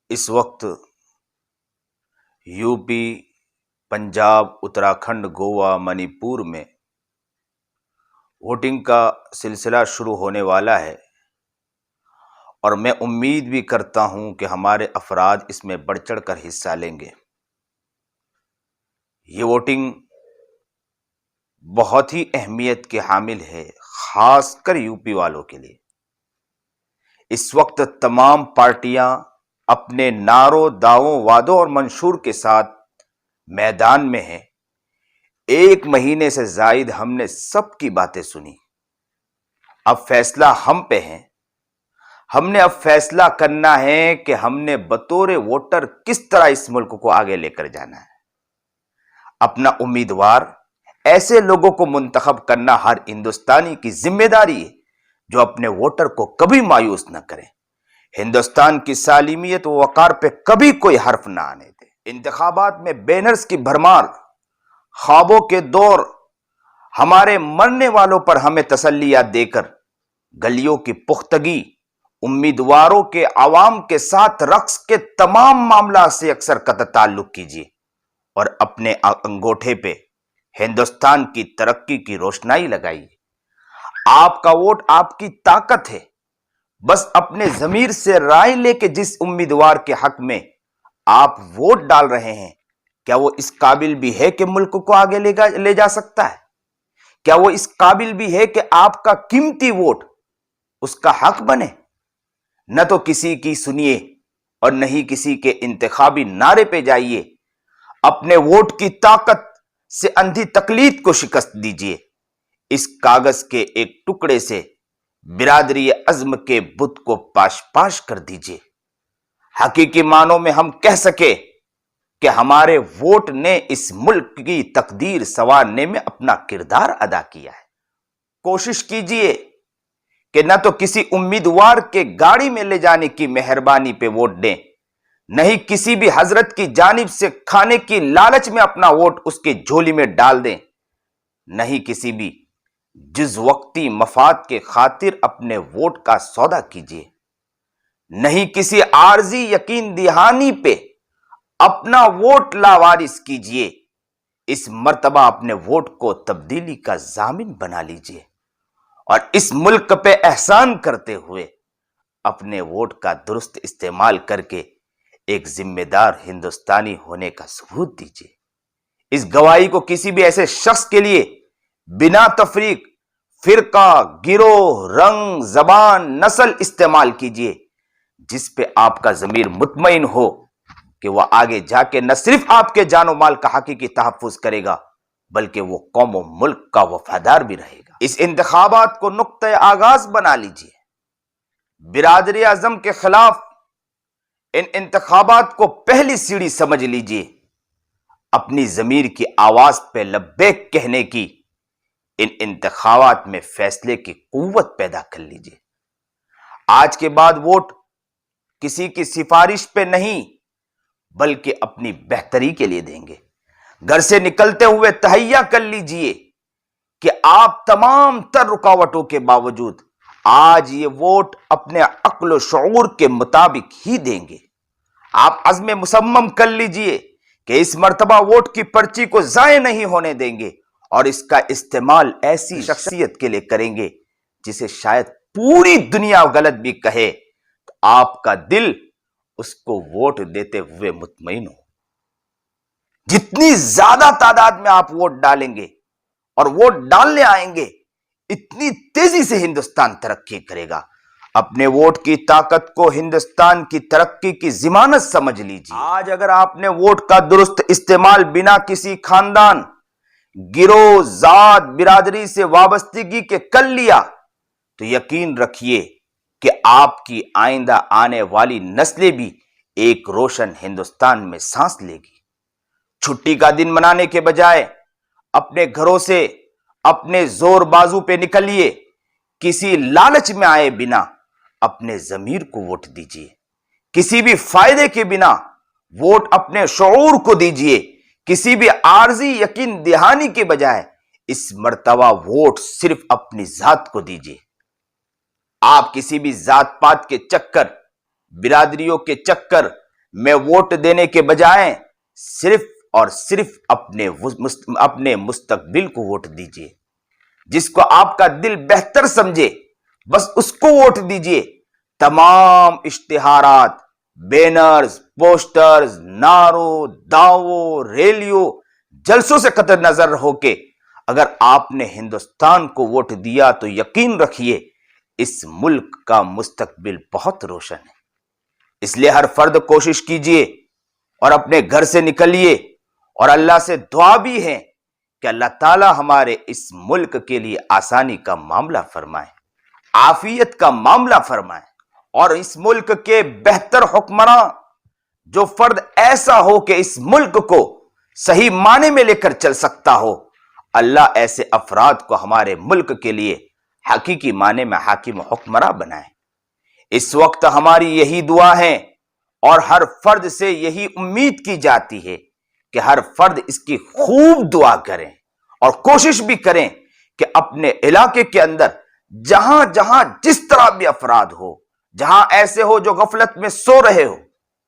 اس وقت U P, Punjab, Uttarakhand, Goa, منی پور میں ووٹنگ کا سلسلہ شروع ہونے والا ہے، اور میں امید بھی کرتا ہوں کہ ہمارے افراد اس میں بڑھ چڑھ کر حصہ لیں گے۔ یہ ووٹنگ بہت ہی اہمیت کے حامل ہے، خاص کر یو پی والوں کے لیے۔ اس وقت تمام پارٹیاں اپنے نعروں، دعووں، وعدوں اور منشور کے ساتھ میدان میں ہیں۔ 1 مہینے سے زائد ہم نے سب کی باتیں سنی۔ اب فیصلہ ہم پہ ہے۔ ہم نے اب فیصلہ کرنا ہے کہ ہم نے بطور ووٹر کس طرح اس ملک کو آگے لے کر جانا ہے۔ اپنا امیدوار، ایسے لوگوں کو منتخب کرنا ہر ہندوستانی کی ذمہ داری ہے جو اپنے ووٹر کو کبھی مایوس نہ کریں، ہندوستان کی سالمیت و وقار پہ کبھی کوئی حرف نہ آنے دے۔ انتخابات میں بینرز کی بھرمار، خوابوں کے دور، ہمارے مرنے والوں پر ہمیں تسلیات دے کر گلیوں کی پختگی، امیدواروں کے عوام کے ساتھ رقص کے تمام معاملات سے اکثر قطع تعلق کیجیے اور اپنے انگوٹھے پہ ہندوستان کی ترقی کی روشنائی لگائیے۔ آپ کا ووٹ آپ کی طاقت ہے۔ بس اپنے ضمیر سے رائے لے کے جس امیدوار کے حق میں آپ ووٹ ڈال رہے ہیں، کیا وہ اس قابل بھی ہے کہ ملک کو آگے لے جا سکتا ہے؟ کیا وہ اس قابل بھی ہے کہ آپ کا قیمتی ووٹ اس کا حق بنے؟ نہ تو کسی کی سنیے اور نہ ہی کسی کے انتخابی نعرے پہ جائیے۔ اپنے ووٹ کی طاقت سے اندھی تقلید کو شکست دیجیے۔ اس کاغذ کے ایک ٹکڑے سے برادری عزم کے بت کو پاش پاش کر دیجیے۔ حقیقی معنوں میں ہم کہہ سکے کہ ہمارے ووٹ نے اس ملک کی تقدیر سنوارنے میں اپنا کردار ادا کیا ہے۔ کوشش کیجیے کہ نہ تو کسی امیدوار کے گاڑی میں لے جانے کی مہربانی پہ ووٹ دیں، نہ ہی کسی بھی حضرت کی جانب سے کھانے کی لالچ میں اپنا ووٹ اس کے جھولی میں ڈال دیں، نہ ہی کسی بھی جز وقتی مفاد کے خاطر اپنے ووٹ کا سودا کیجیے، نہ ہی کسی عارضی یقین دہانی پہ اپنا ووٹ لاوارث کیجیے۔ اس مرتبہ اپنے ووٹ کو تبدیلی کا ضامن بنا لیجیے اور اس ملک پہ احسان کرتے ہوئے اپنے ووٹ کا درست استعمال کر کے ایک ذمہ دار ہندوستانی ہونے کا ثبوت دیجیے۔ اس گواہی کو کسی بھی ایسے شخص کے لیے بنا تفریق، فرقہ، گروہ، رنگ، زبان، نسل استعمال کیجیے جس پہ آپ کا ضمیر مطمئن ہو کہ وہ آگے جا کے نہ صرف آپ کے جان و مال کا حقیقی تحفظ کرے گا بلکہ وہ قوم و ملک کا وفادار بھی رہے گا۔ اس انتخابات کو نقطۂ آغاز بنا لیجیے۔ برادری اعظم کے خلاف ان انتخابات کو پہلی سیڑھی سمجھ لیجیے۔ اپنی ضمیر کی آواز پہ لبیک کہنے کی ان انتخابات میں فیصلے کی قوت پیدا کر لیجیے۔ آج کے بعد ووٹ کسی کی سفارش پہ نہیں بلکہ اپنی بہتری کے لیے دیں گے۔ گھر سے نکلتے ہوئے تہیہ کر لیجیے کہ آپ تمام تر رکاوٹوں کے باوجود آج یہ ووٹ اپنے عقل و شعور کے مطابق ہی دیں گے۔ آپ عزم مصمم کر لیجیے کہ اس مرتبہ ووٹ کی پرچی کو ضائع نہیں ہونے دیں گے اور اس کا استعمال ایسی شخصیت کے لیے کریں گے جسے شاید پوری دنیا غلط بھی کہے تو آپ کا دل اس کو ووٹ دیتے ہوئے مطمئن ہو۔ جتنی زیادہ تعداد میں آپ ووٹ ڈالیں گے اور ووٹ ڈالنے آئیں گے، اتنی تیزی سے ہندوستان ترقی کرے گا۔ اپنے ووٹ کی طاقت کو ہندوستان کی ترقی کی ضمانت سمجھ لیجیے۔ آج اگر آپ نے ووٹ کا درست استعمال بنا کسی خاندان، گروہ، ذات، برادری سے وابستگی کے کر لیا تو یقین رکھیے کہ آپ کی آئندہ آنے والی نسلیں بھی ایک روشن ہندوستان میں سانس لے گی۔ چھٹی کا دن منانے کے بجائے اپنے گھروں سے اپنے زور بازو پہ نکلیے، کسی لالچ میں آئے بنا اپنے ضمیر کو ووٹ دیجیے، کسی بھی فائدے کے بنا ووٹ اپنے شعور کو دیجیے، کسی بھی عارضی یقین دہانی کے بجائے اس مرتبہ ووٹ صرف اپنی ذات کو دیجیے۔ آپ کسی بھی ذات پات کے چکر، برادریوں کے چکر، میں ووٹ دینے کے بجائے صرف اور صرف اپنے مستقبل کو ووٹ دیجئے. جس کو آپ کا دل بہتر سمجھے بس اس کو ووٹ دیجئے. تمام اشتہارات، بینرز، پوسٹرز، نعروں، دعووں، ریلیوں، جلسوں سے قطع نظر ہو کے اگر آپ نے ہندوستان کو ووٹ دیا تو یقین رکھیے اس ملک کا مستقبل بہت روشن ہے. اس لیے ہر فرد کوشش کیجئے اور اپنے گھر سے نکلیے اور اللہ سے دعا بھی ہے کہ اللہ تعالی ہمارے اس ملک کے لیے آسانی کا معاملہ فرمائے، عافیت کا معاملہ فرمائے، اور اس ملک کے بہتر حکمراں جو فرد ایسا ہو کہ اس ملک کو صحیح معنی میں لے کر چل سکتا ہو، اللہ ایسے افراد کو ہمارے ملک کے لیے حقیقی معنی میں حاکم و حکمراں بنائے. اس وقت ہماری یہی دعا ہے اور ہر فرد سے یہی امید کی جاتی ہے کہ ہر فرد اس کی خوب دعا کریں اور کوشش بھی کریں کہ اپنے علاقے کے اندر جہاں جہاں جس طرح بھی افراد ہو، جہاں ایسے ہو جو غفلت میں سو رہے ہو،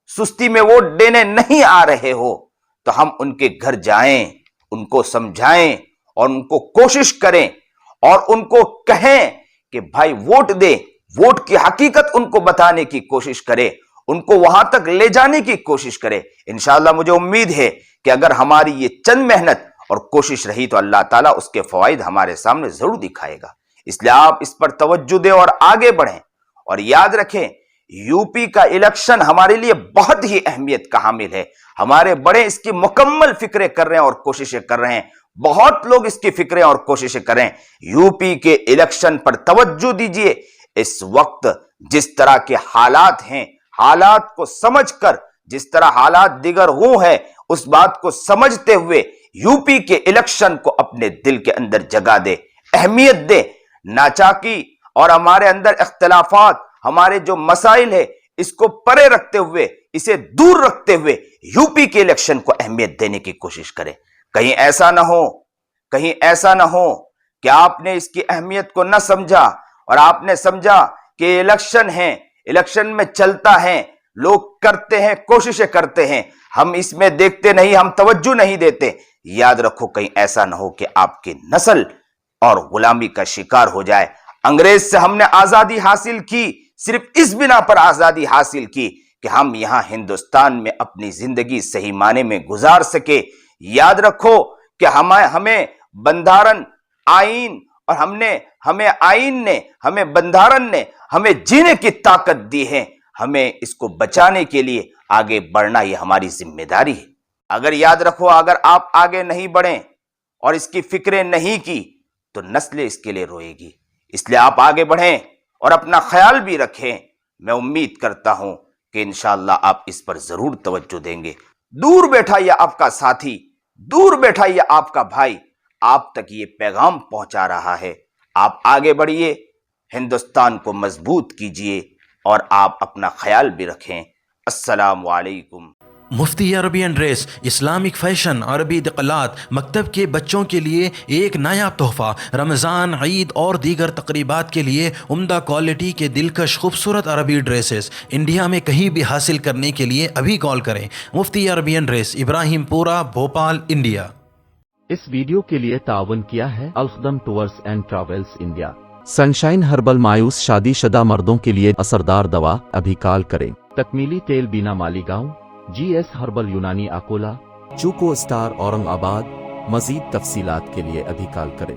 سستی میں ووٹ دینے نہیں آ رہے ہو، تو ہم ان کے گھر جائیں، ان کو سمجھائیں اور ان کو کوشش کریں اور ان کو کہیں کہ بھائی ووٹ دے. ووٹ کی حقیقت ان کو بتانے کی کوشش کرے، ان کو وہاں تک لے جانے کی کوشش کرے. انشاءاللہ مجھے امید ہے کہ اگر ہماری یہ چند محنت اور کوشش رہی تو اللہ تعالیٰ اس کے فوائد ہمارے سامنے ضرور دکھائے گا. اس لیے آپ اس پر توجہ دیں اور آگے بڑھیں. اور یاد رکھیں یو پی کا الیکشن ہمارے لیے بہت ہی اہمیت کا حامل ہے. ہمارے بڑے اس کی مکمل فکریں کر رہے ہیں اور کوششیں کر رہے ہیں. بہت لوگ اس کی فکریں اور کوششیں کر رہے ہیں. یو پی کے الیکشن پر توجہ دیجئے. اس وقت جس طرح کے حالات ہیں، حالات کو سمجھ کر، جس طرح حالات دیگر ہوں ہیں، اس بات کو سمجھتے ہوئے یو پی کے الیکشن کو اپنے دل کے اندر جگہ دے، اہمیت دے. ناچاکی اور ہمارے اندر اختلافات، ہمارے جو مسائل ہیں، اس کو پرے رکھتے ہوئے، اسے دور رکھتے ہوئے یو پی کے الیکشن کو اہمیت دینے کی کوشش کریں. کہیں ایسا نہ ہو کہ آپ نے اس کی اہمیت کو نہ سمجھا اور آپ نے سمجھا کہ الیکشن ہے، الیکشن میں چلتا ہے، لوگ کرتے ہیں، کوششیں کرتے ہیں، ہم اس میں دیکھتے نہیں، ہم توجہ نہیں دیتے. یاد رکھو کہیں ایسا نہ ہو کہ آپ کی نسل اور غلامی کا شکار ہو جائے. انگریز سے ہم نے آزادی حاصل کی، صرف اس بنا پر آزادی حاصل کی کہ ہم یہاں ہندوستان میں اپنی زندگی صحیح معنی میں گزار سکے. یاد رکھو کہ ہمیں بندھارن، آئین اور ہمیں بندھارن نے ہمیں جینے کی طاقت دی ہے. ہمیں اس کو بچانے کے لیے آگے بڑھنا یہ ہماری ذمہ داری ہے. اگر یاد رکھو اگر آپ آگے نہیں بڑھیں اور اس کی فکریں نہیں کی تو نسلیں اس کے لیے روئے گی. اس لیے آپ آگے بڑھیں اور اپنا خیال بھی رکھیں. میں امید کرتا ہوں کہ انشاءاللہ آپ اس پر ضرور توجہ دیں گے. دور بیٹھا یہ آپ کا ساتھی، دور بیٹھا یہ آپ کا بھائی آپ تک یہ پیغام پہنچا رہا ہے. آپ آگے بڑھیے، ہندوستان کو مضبوط کیجئے اور آپ اپنا خیال بھی رکھیں. السلام علیکم. مفتی عربی اینڈ ڈریس اسلامک فیشن عربی دقلات مکتب کے بچوں کے لیے ایک نایاب تحفہ. رمضان، عید اور دیگر تقریبات کے لیے عمدہ کوالٹی کے دلکش خوبصورت عربی ڈریسز انڈیا میں کہیں بھی حاصل کرنے کے لیے ابھی کال کریں. مفتی عربی اینڈ ڈریس، ابراہیم پورہ، بھوپال، انڈیا. اس ویڈیو کے لیے تعاون کیا ہے الخدم tours and travels India. Sunshine herbal مایوس شادی شدہ مردوں کے لیے اثردار دوا. ابھی کال کریں. تکمیلی تیل بینا مالیگاؤں، جی ایس ہربل یونانی اکولا، چوکو اسٹار اورنگ آباد. مزید تفصیلات کے لیے ابھی کال کریں.